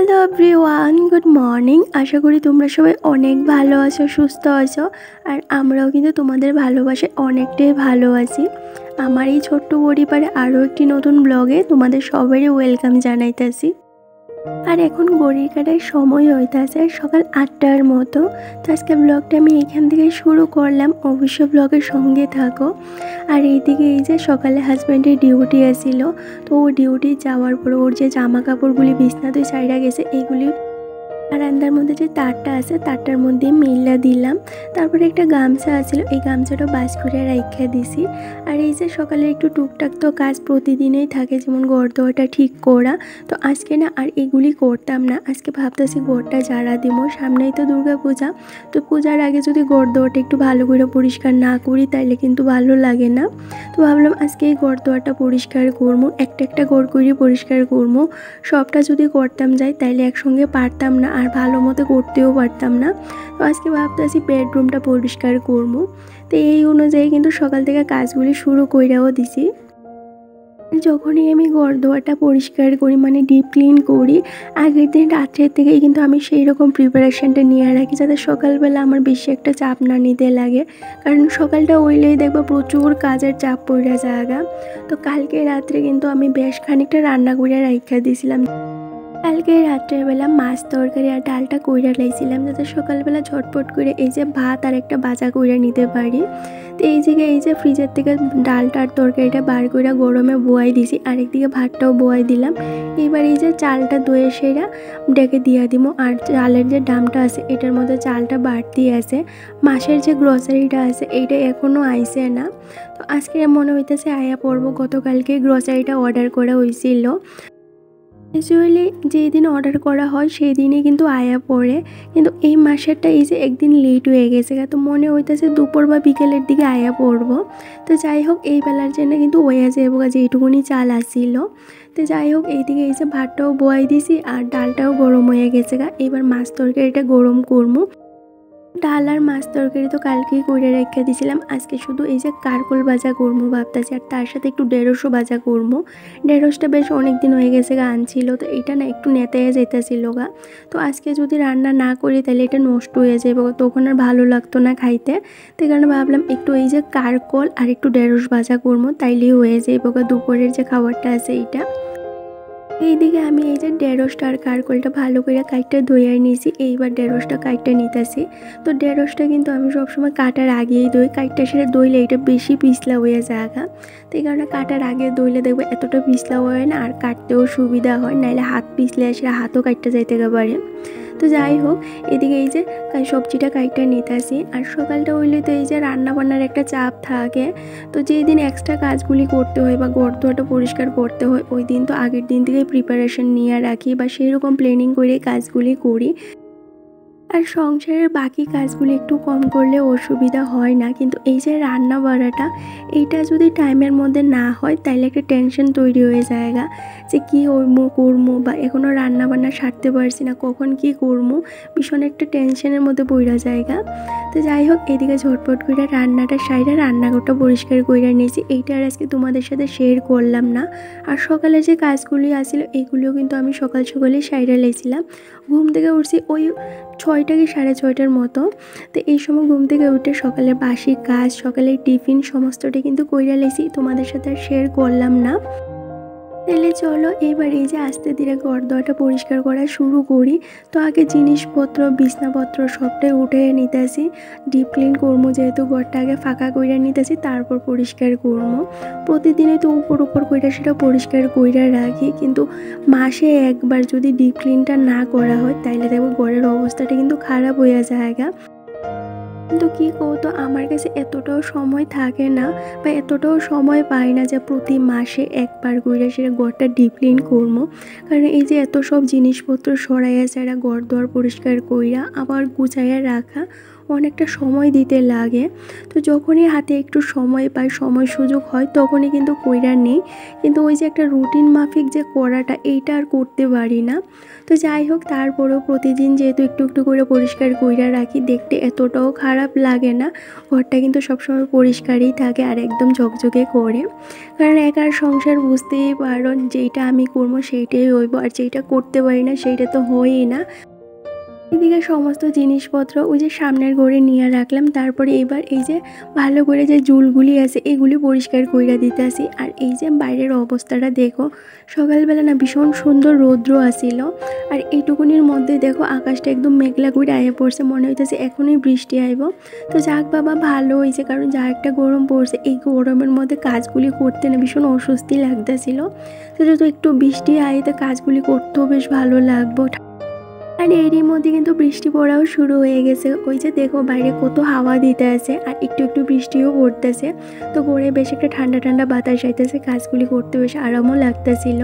Hello everyone, good morning. আশা করি তোমরা সবাই অনেক ভালো আছো, সুস্থ আছো। আর আমরাও কিন্তু তোমাদের ভালোবাসায় অনেকটাই ভালো আছি। আমার এই ছোট্ট পরিবারে আরও একটি নতুন ব্লগে তোমাদের সবারই ওয়েলকাম জানাইতেছি। আর এখন ঘড়ির কাটার সময় হইতেছে সকাল 8টার মতো। তো আজকে ব্লগটা আমি এখান থেকে শুরু করলাম, অবশ্যই ব্লগের সঙ্গে থাকো। আর এইদিকে এই যে সকালে হাজব্যান্ডের ডিউটি আসছিল, তো ও ডিউটি যাওয়ার পর ওর যে জামা কাপড়গুলি বিছনাতে ছাইড়া গেছে এইগুলি বারান্দার মধ্যে যে তারটা আছে তারটার মধ্যে মেইলা দিলাম। তারপরে একটা গামছা আছিল, এই গামছাটা বাস করে রাইখা দিছি। আর এই যে সকালে একটু টুকটাক তো কাজ প্রতিদিনই থাকে, যেমন ঘর দোয়াটা ঠিক করা। তো আজকে না আর এগুলি করতাম না, আজকে ভাবতেছি ঘরটা ঝাড়া দিব, সামনেই তো দুর্গা পূজা। তো পূজার আগে যদি ঘর দোয়াটা একটু ভালো করে পরিষ্কার না করি তাইলে কিন্তু ভালো লাগে না। তো ভাবলাম আজকে এই ঘর দোয়াটা পরিষ্কার করবো, একটা একটা ঘর করে পরিষ্কার করবো। সবটা যদি করতাম যাই তাইলে একসঙ্গে পারতাম না, আর ভালো মতো করতেও পারতাম না। তো আজকে ভাবতেছি বেডরুমটা পরিষ্কার করবো। তো এই অনুযায়ী কিন্তু সকাল থেকে কাজগুলি শুরু কইরাও দিছি। যখনই আমি ঘর দোয়ারটা পরিষ্কার করি, মানে ডিপ ক্লিন করি, আগের দিন রাত্রের থেকেই কিন্তু আমি সেই রকম প্রিপারেশানটা নিয়ে রাখি যাতে সকালবেলা আমার বেশি একটা চাপ না নিতে লাগে। কারণ সকালটা হইলেই দেখবা প্রচুর কাজের চাপ পড়ে জায়গা। তো কালকে রাত্রে কিন্তু আমি বেশ খানিকটা রান্না করে রাখা দিয়েছিলাম। কালকে রাত্রেবেলা মাছ তরকারি আর ডালটা কইরা লাইছিলাম যাতে সকালবেলা ঝটপট করে এই যে ভাত আর একটা বাজা কইরা নিতে পারি। তো এই জায়গায় এই যে ফ্রিজের থেকে ডালটা আর তরকারিটা বার কইরা গরমে বোয়াই দিছি, আরেকদিকে ভাতটাও বোয়াই দিলাম। এবার এই যে চালটা ধুয়ে সেরা ডেকে দিয়া দিব। আর চালের যে দামটা আছে এটার মধ্যে চালটা বাড়তি আছে, মাসের যে গ্রসারিটা আছে এইটা এখনও আইসে না। তো আজকে মনে হইতেছে আয়া পড়বো, গতকালকে গ্রসারিটা অর্ডার করা হয়েছিল। ইউজুয়ালি যেই দিন অর্ডার করা হয় সেই দিনই কিন্তু আয়া পড়ে, কিন্তু এই মাসেরটা এই যে একদিন লেট হয়ে গেছে, তো মনে হইতেছে দুপুর বা বিকেলের দিকে আয়া পড়বো। তো যাই হোক এই বেলার জন্য কিন্তু ওয়া যাবো যে এইটুকুনি চাল আসছিল। তো যাই হোক এইদিকে এই যে ভাতটাও বয়াই দিছি আর ডালটাও গরম হয়ে গেছে এবার মাছ তরকারিটা গরম করবো। ডাল আর মাছ তরকারি তো কালকেই করে রেখে দিয়েছিলাম, আজকে শুধু এই যে কারকোল ভাজা করবো ভাবতেছি, আর তার সাথে একটু ঢেঁড়সও ভাজা করবো। ঢেঁড়সটা বেশ অনেক দিন হয়ে গেছে আনছিল, তো এটা না একটু নেতায় যেতেছিল তো আজকে যদি রান্না না করি তাহলে এটা নষ্ট হয়ে যাবে, তখন আর ভালো লাগতো না খাইতে। তো কারণে ভাবলাম একটু এই যে কারকোল আর একটু ঢেঁড়স ভাজা করবো, তাইলেই হয়ে যাবে দুপুরের যে খাবারটা আছে এইটা। এইদিকে আমি এই যে ঢেঁড়সটা আর কারকোলটা ভালো করে কাইটটা ধুয়ে নিয়েছি, এইবার ঢেঁড়সটা কাইটটা নিতেছি। তো ঢেঁড়সটা কিন্তু আমি সবসময় কাটার আগেই দই, কাইটটা সেটা দইলে এটা বেশি পিছলা হয়ে জায়গা। তো এই কারণে কাটার আগে দইলে দেখবো এতটা পিছলা হয় না, আর কাটতেও সুবিধা হয়, নাহলে হাত পিছলে সেটা হাতও কাটতে যাইতে পারে। তো যাই হোক এদিকে এই যে সবজিটা কাইটটা নিতেছি। আর সকালটা হইলে তো এই যে রান্না বান্নার একটা চাপ থাকে, তো যেই দিন এক্সট্রা কাজগুলি করতে হয় বা ঘর দোয়াটা পরিষ্কার করতে হয় ওই দিন তো আগের দিন থেকে প্রিপারেশন নিয়ে রাখি বা সেই রকম প্ল্যানিং করে কাজগুলি করি। আর সংসারের বাকি কাজগুলি একটু কম করলে অসুবিধা হয় না, কিন্তু এই যে রান্না বাড়াটা এইটা যদি টাইমের মধ্যে না হয় তাইলে একটা টেনশন তৈরি হয়ে যায় যে কী করবো বা এখনও রান্না বান্না সারতে পারছি না, কখন কি করবো, ভীষণ একটা টেনশনের মধ্যে পড়া জায়গা। তো যাই হোক এদিকে ঝটপট করে রান্নাটা সাইডে রান্নাঘরটা পরিষ্কার করে নিয়েছি, এইটা আর আজকে তোমাদের সাথে শেয়ার করলাম না। আর সকালে যে কাজগুলি আসছিল এইগুলিও কিন্তু আমি সকাল সকালেই সাইডে লেছিলাম। ঘুম থেকে উঠছি ওই 6টা কি 6:30টার মতো। তো এই সময় ঘুম থেকে উঠে সকালে বাসি কাজ, সকালের টিফিন সমস্তটা কিন্তু কইরা লেছি, তোমাদের সাথে আর শেয়ার করলাম না। তাহলে চলো এবার এই যে আস্তে ধীরে ঘর দোয়াটা পরিষ্কার করা শুরু করি। তো আগে জিনিসপত্র বিছনাপত্র সবটাই উঠে নিতেছি, ডিপ ক্লিন করবো, যেহেতু ঘরটা আগে ফাঁকা কইরা নিতেছি তারপর পরিষ্কার করবো। প্রতিদিনে তো উপর কইরা সেটা পরিষ্কার কইরা রাখি, কিন্তু মাসে একবার যদি ডিপ ক্লিনটা না করা হয় তাইলে দেখবো ঘরের অবস্থাটা কিন্তু খারাপ হয়ে যায়। কিন্তু কী করতো আমার কাছে এতটাও সময় থাকে না বা এতটাও সময় পাই না যে প্রতি মাসে একবার করে সেটা ঘরটা ডিপ ক্লিন করবো। কারণ এই যে এত সব জিনিসপত্র সরাইয়া ছাড়া ঘর দোয়ার পরিষ্কার কইরা আবার গুছাইয়া রাখা অনেকটা সময় দিতে লাগে। তো যখনই হাতে একটু সময় পাই, সময় সুযোগ হয়, তখনই কিন্তু কইরা নেই। কিন্তু ওই যে একটা রুটিন মাফিক যে করাটা, এইটা আর করতে পারি না। তো যাই হোক, তারপরেও প্রতিদিন যেহেতু একটু একটু করে পরিষ্কার কইরা রাখি, দেখতে এতটাও খারাপ লাগে না। ঘরটা কিন্তু সবসময় পরিষ্কারই থাকে আর একদম ঝকঝকে করে। কারণ একার সংসার বুঝতেই পারো, যেইটা আমি করবো সেইটাই হইব, আর যেইটা করতে পারি না সেইটা তো হয়ই না। এদিকে সমস্ত জিনিসপত্র ওই যে সামনের ঘরে নিয়ে রাখলাম। তারপরে এবার এই যে ভালো করে যে ঝুলগুলি আছে এগুলি পরিষ্কার কইরা দিতেছি। আর এই যে বাইরের অবস্থাটা দেখো, সকালবেলা না ভীষণ সুন্দর রৌদ্র আসিল, আর এইটুকুনির মধ্যে দেখো আকাশটা একদম মেঘলা করে আয়ে পড়ছে, মনে হইতেছে এখনই বৃষ্টি আইব। তো যাক বাবা, ভালো হয়েছে, কারণ যা একটা গরম পড়ছে, এই গরমের মধ্যে কাজগুলি করতে না ভীষণ অস্বস্তি লাগতেছিল। তো যেহেতু একটু বৃষ্টি আইতে কাজগুলি করতেও বেশ ভালো লাগবো। আর এরই মধ্যে কিন্তু বৃষ্টি পড়াও শুরু হয়ে গেছে। ওই যে দেখো বাইরে কত হাওয়া দিতে আছে, আর একটু একটু বৃষ্টিও পড়তেছে। তো ঘরে বেশ একটা ঠান্ডা ঠান্ডা বাতাস আইতেছে, কাজগুলি করতে বেশ আরামও লাগতেছিল।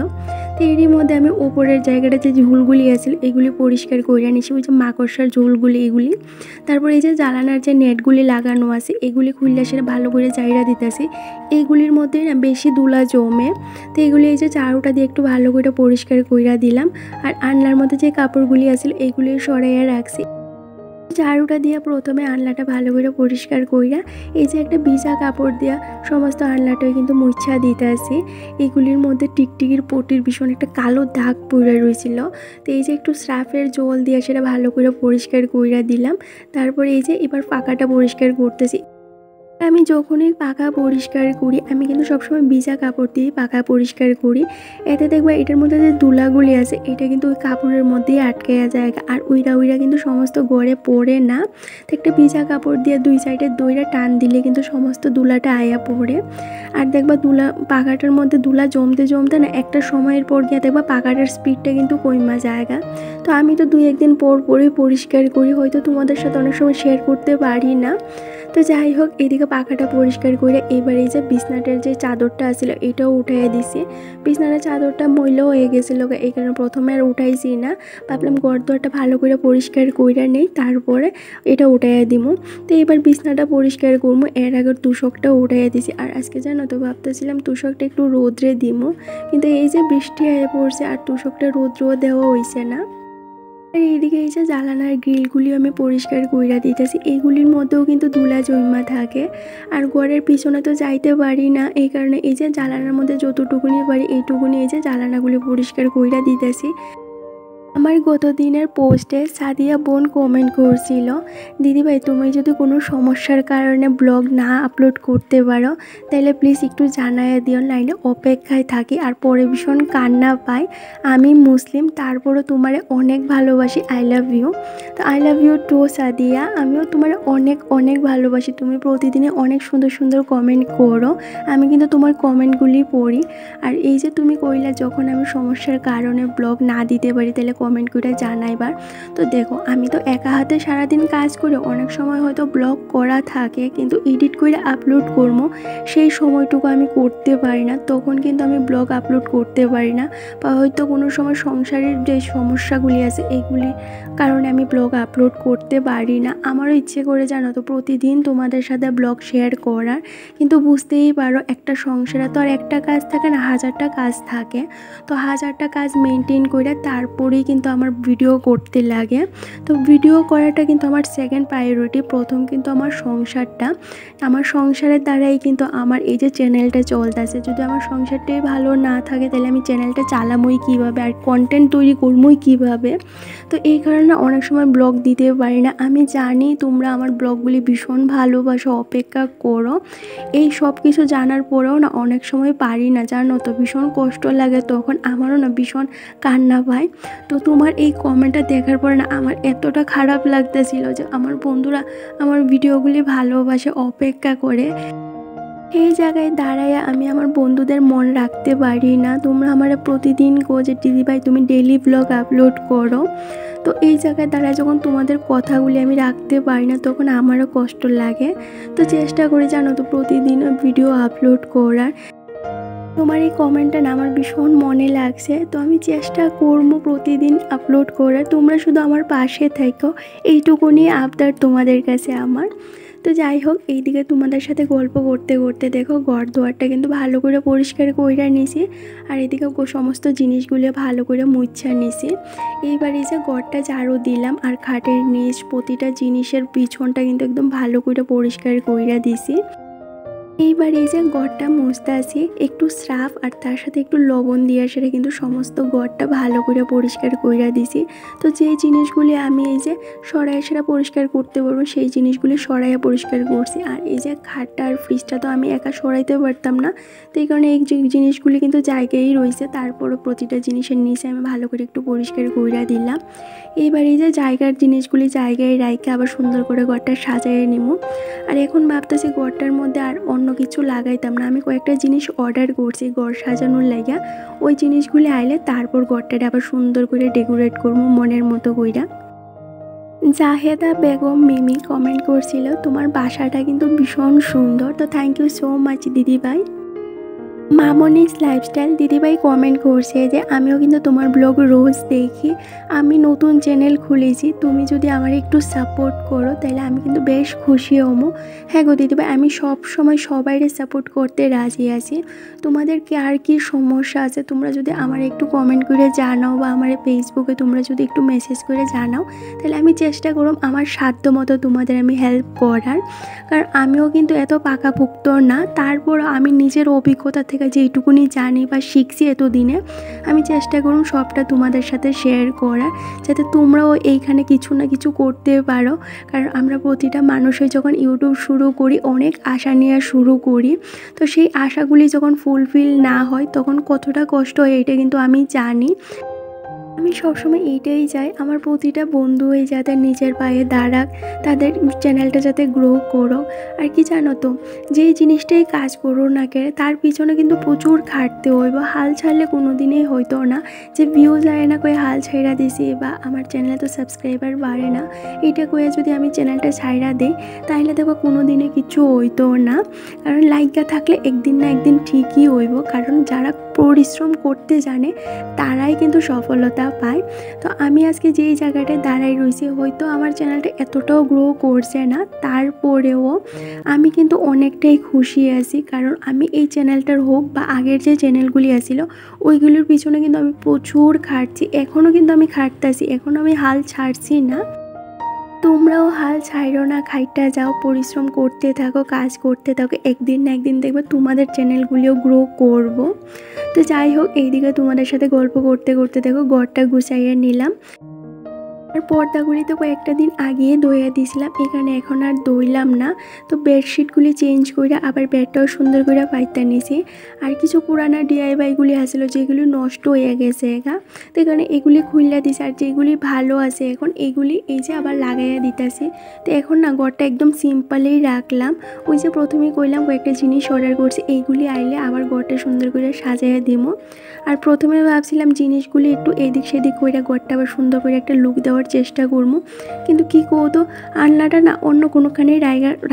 তো এরই মধ্যে আমি উপরের জায়গাটা যে ঝুলগুলি আছিল এগুলি পরিষ্কার করে নিছি, ওই যে মাকড়সার ঝুলগুলি এগুলি। তারপরে এই যে জ্বালানার যে নেটগুলি লাগানো আছে এগুলি খুললে সেটা ভালো করে জায়গা দিতেছি। এইগুলির মধ্যে না বেশি ধুলা জমে। তো এগুলি এই যে ঝাড়ুটা দিয়ে একটু ভালো করে পরিষ্কার কইরা দিলাম। আর আনলার মধ্যে যে কাপড়গুলি আছিল এইগুলি সরাইয়া রাখছি। ঝাড়ুটা দিয়ে প্রথমে আনলাটা ভালো করে পরিষ্কার কইরা এই যে একটা ভিজা কাপড় দিয়া সমস্ত আনলাটাই কিন্তু মুছা দিতে আসি। এগুলির মধ্যে টিকটিকির পটির ভীষণ একটা কালো দাগ পড়ে রয়েছিল। তো এই যে একটু সার্ফের জল দিয়ে সেটা ভালো করে পরিষ্কার কইরা দিলাম। তারপরে এই যে এবার পাকাটা পরিষ্কার করতেছি। আমি যখনই পাকা পরিষ্কার করি আমি কিন্তু সবসময় ভিজা কাপড় দিয়ে পাকা পরিষ্কার করি। এতে দেখবা এটার মধ্যে যে ধুলাগুলি আছে এটা কিন্তু ওই কাপড়ের মধ্যেই আটকে যায়, আর উইরা উইরা কিন্তু সমস্ত গড়ে পড়ে না। তো একটা ভিজা কাপড় দিয়ে দুই সাইডে দইরা টান দিলে কিন্তু সমস্ত ধুলাটা আয়া পড়ে। আর দেখবা পাকাটার মধ্যে ধুলা জমতে জমতে না একটা সময়ের পর গিয়ে দেখবা পাকাটার স্পিডটা কিন্তু কইমা জায়গা। তো আমি তো দুই একদিন পর পরই পরিষ্কার করি, হয়তো তোমাদের সাথে অনেক সময় শেয়ার করতে পারি না। তো যাই হোক, এদিকে পাখাটা পরিষ্কার করে এবার এই যে বিছনাটার যে চাদরটা আছিল এটাও উঠাইয়া দিছি। বিছনাটার চাদরটা ময়লা হয়ে গেছিলো, এই কারণে প্রথমে আর উঠাইছি না। ভাবলাম ঘরদোরটা ভালো করে পরিষ্কার কইরা নেই, তারপরে এটা উঠাইয়া দিমু। তো এবার বিছনাটা পরিষ্কার করবো, এর আগের তুষকটা উঠাইয়া দিছি। আর আজকে জানো তো ভাবতেছিলাম তুষকটা একটু রোদ্রে দিমু, কিন্তু এই যে বৃষ্টি হয়ে পড়ছে আর তুষকটা রোদ্র দেওয়া হইছে না। আর এইদিকে এই যে জ্বালানার গ্রিলগুলিও আমি পরিষ্কার কইরা দিতেছি, এইগুলির মধ্যেও কিন্তু ধুলা জমা থাকে। আর ঘরের পিছনে তো যাইতে পারি না, এই কারণে এই যে জ্বালানার মধ্যে যতটুকুনি পারি এইটুকুনি এই যে জ্বালানাগুলি পরিষ্কার কইরা দিতেছি। আমার গত দিনের পোস্টে সাদিয়া বোন কমেন্ট করছিল, দিদিভাই তুমি যদি কোনো সমস্যার কারণে ব্লগ না আপলোড করতে পারো তাহলে প্লিজ একটু জানাইয়া দিও, লাইনে অপেক্ষায় থাকি আর পরে ভীষণ কান্না পাই। আমি মুসলিম, তারপরও তোমারে অনেক ভালোবাসি, আই লাভ ইউ। তো I love you too Sadia, আমিও তোমার অনেক অনেক ভালোবাসি। তুমি প্রতিদিনে অনেক সুন্দর সুন্দর কমেন্ট করো, আমি কিন্তু তোমার কমেন্টগুলি পড়ি। আর এই যে তুমি কইলা যখন আমি সমস্যার কারণে ব্লগ না দিতে পারি তাহলে কমেন্ট করে জানাইবার। তো দেখো আমি তো একা হাতে সারাদিন কাজ করে অনেক সময় হয়তো ব্লগ করা থাকে, কিন্তু এডিট করে আপলোড করবো সেই সময়টুকু আমি করতে পারি না, তখন কিন্তু আমি ব্লগ আপলোড করতে পারি না। বা হয়তো কোনো সময় সংসারের যে সমস্যাগুলি আছে এইগুলি কারণে আমি ব্লগ আপলোড করতে পারি না। আমারও ইচ্ছে করে জানো তো প্রতিদিন তোমাদের সাথে ব্লগ শেয়ার করার, কিন্তু বুঝতেই পারো একটা সংসারে তো আর একটা কাজ থাকে না, হাজারটা কাজ থাকে। তো হাজারটা কাজ মেনটেন করে তারপরেই কিন্তু আমার ভিডিও করতে লাগে। তো ভিডিও করাটা কিন্তু আমার সেকেন্ড প্রায়োরিটি, প্রথম কিন্তু আমার সংসারটা। আমার সংসারের দ্বারাই কিন্তু আমার এই যে চ্যানেলটা চলতেছে। যদি আমার সংসারটাই ভালো না থাকে তাহলে আমি চ্যানেলটা চালামই কীভাবে আর কন্টেন্ট তৈরি করবই কীভাবে। তো এই কারণে অনেক সময় ব্লগ দিতে পারি না। আমি জানি তোমরা আমার ব্লগগুলি ভীষণ ভালোবাসো, অপেক্ষা করো, এই সব কিছু জানার পরেও না অনেক সময় পারি না, জানো তো ভীষণ কষ্ট লাগে, তখন আমারও না ভীষণ কান্না পায়। তো তোমার এই কমেন্টটা দেখার পরে না আমার এতটা খারাপ লাগতেছিল যে আমার বন্ধুরা আমার ভিডিওগুলি ভালোবাসে, অপেক্ষা করে। এই জায়গায় দাঁড়ায় আমি আমার বন্ধুদের মন রাখতে পারি না। তোমরা আমার প্রতিদিন কো যে দিদিভাই তুমি ডেইলি ব্লগ আপলোড করো, তো এই জায়গায় দাঁড়ায় যখন তোমাদের কথাগুলি আমি রাখতে পারি না তখন আমারও কষ্ট লাগে। তো চেষ্টা করি জানো তো প্রতিদিন ভিডিও আপলোড করার। তোমার এই কমেন্টটা না আমার ভীষণ মনে লাগছে। তো আমি চেষ্টা করবো প্রতিদিন আপলোড করে, তোমরা শুধু আমার পাশে থেকো, এইটুকুনি আবদার তোমাদের কাছে আমার। তো যাই হোক, এইদিকে তোমাদের সাথে গল্প করতে করতে দেখো ঘর দুয়ারটা কিন্তু ভালো করে পরিষ্কার কইরা নিছি, আর এদিকে সমস্ত জিনিসগুলো ভালো করে মুছা নিছি। এইবার এই যে ঘরটা ঝাড়ু দিলাম, আর খাটের নিচ প্রতিটা জিনিসের পিছনটা কিন্তু একদম ভালো করে পরিষ্কার কইরা দিছি। এইবার এই যে ঘরটা মুছতে আসি, একটু স্রাফ আর তার সাথে একটু লবণ দিয়ে সেটা কিন্তু সমস্ত ঘরটা ভালো করে পরিষ্কার কইরা দিছি। তো যে জিনিসগুলি আমি এই যে সরাইয়া সেটা পরিষ্কার করতে পারবো সেই জিনিসগুলি সরাইয়া পরিষ্কার করছি। আর এই যে খাটটা আর ফ্রিজটা তো আমি একা সরাইতে পারতাম না, তো এই কারণে এই জিনিসগুলি কিন্তু জায়গায়ই রয়েছে, তারপরও প্রতিটা জিনিসের নিচে আমি ভালো করে একটু পরিষ্কার কইরা দিলাম। এইবার এই যে জায়গার জিনিসগুলি জায়গায় রাইখে আবার সুন্দর করে ঘরটা সাজাইয়ে নিব। আর এখন ভাবতেছি ঘরটার মধ্যে আর অন্য কিছু লাগাইতাম না, আমি কয়েকটা জিনিস অর্ডার করছি ঘর সাজানোর লাগা, ওই জিনিসগুলি আইলে তারপর ঘরটাকে আবার সুন্দর করে ডেকোরেট করবো মনের মতো কইরা। জাহেদা বেগম মিমি কমেন্ট করছিল তোমার বাসাটা কিন্তু ভীষণ সুন্দর, তো থ্যাংক ইউ সো মাচ দিদিভাই। মামনিস লাইফস্টাইল দিদিভাই কমেন্ট করছে যে আমিও কিন্তু তোমার ব্লগ রোজ দেখি, আমি নতুন চ্যানেল খুলেছি, তুমি যদি আমার একটু সাপোর্ট করো তাহলে আমি কিন্তু বেশ খুশি হবো। হ্যাঁ গো দিদিভাই, আমি সব সময় সবাইকে সাপোর্ট করতে রাজি আছি। তোমাদের আর কি সমস্যা আছে তোমরা যদি আমার একটু কমেন্ট করে জানাও, বা আমার ফেসবুকে তোমরা যদি একটু মেসেজ করে জানাও, তাহলে আমি চেষ্টা করব আমার সাধ্য মতো তোমাদের আমি হেল্প করার। কারণ আমিও কিন্তু এত পাকাপোক্ত না, তারপর আমি নিজের অভিজ্ঞতা থেকে যেইটুকুনি জানি বা শিখছি এতদিনে, আমি চেষ্টা করুন সবটা তোমাদের সাথে শেয়ার করার, যাতে তোমরাও এইখানে কিছু না কিছু করতে পারো। কারণ আমরা প্রতিটা মানুষই যখন ইউটিউব শুরু করি অনেক আশা নিয়ে শুরু করি, তো সেই আশাগুলি যখন ফুলফিল না হয় তখন কতটা কষ্ট হয় এটা কিন্তু আমি জানি। আমি সবসময় এইটাই চাই আমার প্রতিটা বন্ধু যাতে নিজের পায়ে দাঁড়াক, তাদের চ্যানেলটা যাতে গ্রো করো। আর কি জানো তো, যেই জিনিসটাই কাজ করো না কে তার পিছনে কিন্তু প্রচুর খাটতে হয়, বা হাল ছাড়লে কোনো দিনই হইতো না। যে ভিউ যায় না কয়ে হাল ছাইড়া দিছি, বা আমার চ্যানেলে তো সাবস্ক্রাইবার বাড়ে না এইটা কয়ে যদি আমি চ্যানেলটা ছাইড়া দিই, তাহলে দেখো কোনো দিনে কিছু হইতো না। কারণ লাইকা থাকলে একদিন না একদিন ঠিকই হইব, কারণ যারা পরিশ্রম করতে জানে তারাই কিন্তু সফলতা পায়। তো আমি আজকে যেই জায়গাটায় দাঁড়াই রয়েছি, হয়তো আমার চ্যানেলটা এতটাও গ্রো করছে না, তারপরেও আমি কিন্তু অনেকটাই খুশি আছি। কারণ আমি এই চ্যানেলটার হোক বা আগের যে চ্যানেলগুলি আছিল ওইগুলির পিছনে কিন্তু আমি প্রচুর খাটছি, এখনও কিন্তু আমি খাটতেছি, এখনও আমি হাল ছাড়ছি না। তোমরাও হাল ছাইড়ো না, খাইটা যাও, পরিশ্রম করতে থাকো, কাজ করতে থাকো, একদিন না একদিন দেখবে তোমাদের চ্যানেলগুলিও গ্রো করব। তো যাই হোক, এইদিকে তোমাদের সাথে গল্প করতে করতে দেখো ঘরটা গুছাইয়ে নিলাম। আর পর্দাগুলি তো কয়েকটা দিন আগেই ধুয়ে দিয়েছিলাম, এখানে এখন আর ধুইলাম না। তো বেডশিটগুলি চেঞ্জ করে আবার বেডটাও সুন্দর করে পাইতে নিছি। আর কিছু পুরানা ডিআইওয়াইগুলি আসলো যেগুলি নষ্ট হয়ে গেছে একা, তো এখানে এগুলি খুললে দিছে। আর যেগুলি ভালো আছে এখন এগুলি এই যে আবার লাগাইয়া দিতেছি। তো এখন না ঘরটা একদম সিম্পলেই রাখলাম। ওই যে প্রথমেই কইলাম কয়েকটা জিনিস অর্ডার করছি, এইগুলি আইলে আবার ঘরটা সুন্দর করে সাজাইয়া দিব। আর প্রথমে ভাবছিলাম জিনিসগুলি একটু এদিক সেদিক করে ঘরটা আবার সুন্দর করে একটা লুক দেওয়ার চেষ্টা করবো, কিন্তু কি করতো আলনাটা না অন্য কোনোখানে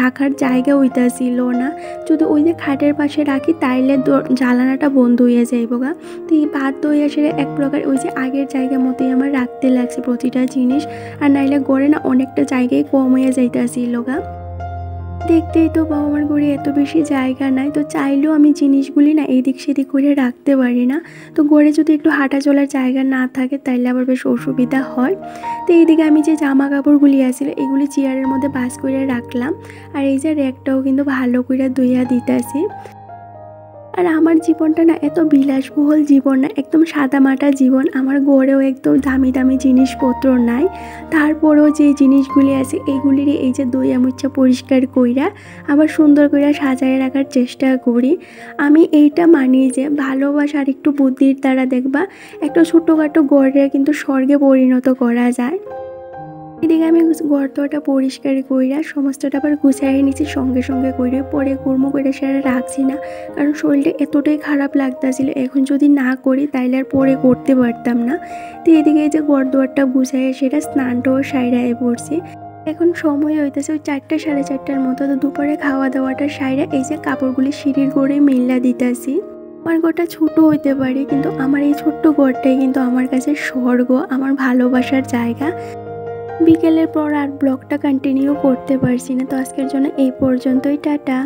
রাখার জায়গা হইতাছিল না। যদি ওই যে খাটের পাশে রাখি তাইলে জ্বালানাটা বন্ধ হয়ে যাইব গা। তো এই বাধ্য হয়ে সেটা এক প্রকার ওই যে আগের জায়গা মতোই আমার রাখতে লাগছে প্রতিটা জিনিস, আর নাইলে গড়ে না অনেকটা জায়গায় কম হয়ে যাইতেছিল গা। দেখতেই তো বাবা আমার ঘরে এত বেশি জায়গা নাই, তো চাইলেও আমি জিনিসগুলি না এদিক সেদিক করে রাখতে পারি না। তো ঘরে যদি একটু হাঁটা চলার জায়গা না থাকে তাইলে আবার বেশ অসুবিধা হয়। তো এইদিকে আমি যে জামা কাপড়গুলি আছিল এগুলি চেয়ারের মধ্যে বাস করে রাখলাম। আর এই যে র্যাকটাও কিন্তু ভালো করে ধুইয়া দিতেছি। আর আমার জীবনটা না এত বিলাসবহুল জীবন না, একদম সাদামাটা জীবন। আমার ঘরেও একদম দামি দামি জিনিসপত্র নাই, তারপরেও যে জিনিসগুলি আছে এইগুলিরই এই যে দইয়া মুচ্ছা পরিষ্কার কইরা আবার সুন্দর করে সাজায় রাখার চেষ্টা করি। আমি এইটা মানি যে ভালোবাসা আর একটু বুদ্ধির দ্বারা দেখবা একটা ছোটোখাটো ঘরে কিন্তু স্বর্গে পরিণত করা যায়। এদিকে আমি ঘরটা পরিষ্কার কইরা সমস্তটা আবার গুছাইয়ে নিচ্ছি, সঙ্গে সঙ্গে কইরে পরে কুর্মো করে সেটা রাখছি না, কারণ শরীরটা এতটাই খারাপ লাগতেছিল, এখন যদি না করি তাইলে আর পরে করতে পারতাম না। তো এদিকে এই যে ঘরটা গুছাইয়ে সেটা স্নানটাও সাইরায় পড়ছি। এখন সময় হইতেছে ওই 4টা সাড়ে 4টার মতো। তো দুপুরে খাওয়া দাওয়াটা সাইরা এই যে কাপড়গুলি সিঁড়ির গড়ে মেলা দিতেছি। আমার ঘরটা ছোটো হইতে পারে, কিন্তু আমার এই ছোট্ট ঘরটাই কিন্তু আমার কাছে স্বর্গ, আমার ভালোবাসার জায়গা। বিকেলের পর আর ব্লগটা কন্টিনিউ করতে পারছি না, তো আজকের জন্য এই পর্যন্তই। টাটা।